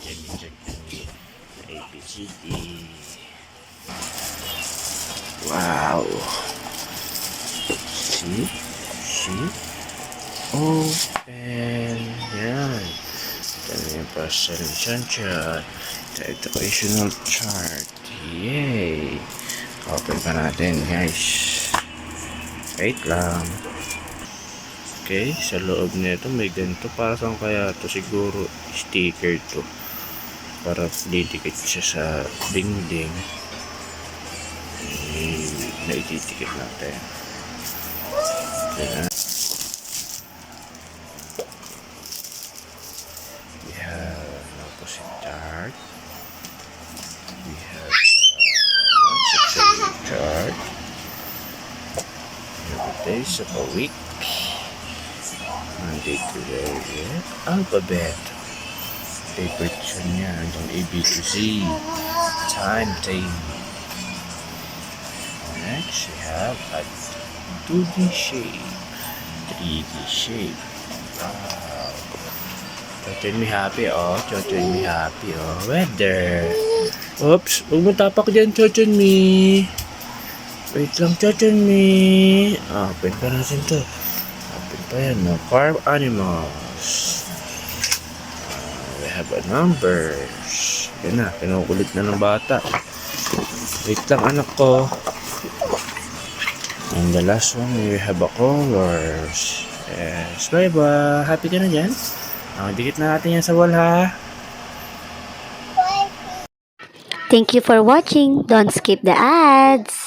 Yan, check yung ABCD. Wow! See? Open! Yan. Ito yung parcel ni Chanchan. Ito occasional chart. Yay! Open pa natin, guys. Wait lang. Okay, sa loob nito may ganito. Para saan kaya to? Siguro sticker to. Para didikit siya sa dingding. Naididikit natin. Okay. We have an opposite chart. We have one chart. We have the days of a week. Monday to Friday. Alphabet. Favorite siya niya. Yung A, B to Z. Timetable. Next, we have a 2D shape. 3D shape. Wow. Chochoy me happy, oh. Chochoy me happy, oh. Weather. Oops. Huwag mo tapak dyan, Chochoy me. Wait lang, Chochoy me. Open pa natin to. Open pa yan, no? Farm animals. We have a numbers. Yan na, kinukulit na ng bata. Wait lang, anak ko. And the last one, we have a colors. Yes, bye-bye. Happy ka na dyan? Dikit na natin yan sa wall, ha? Thank you for watching. Don't skip the ads.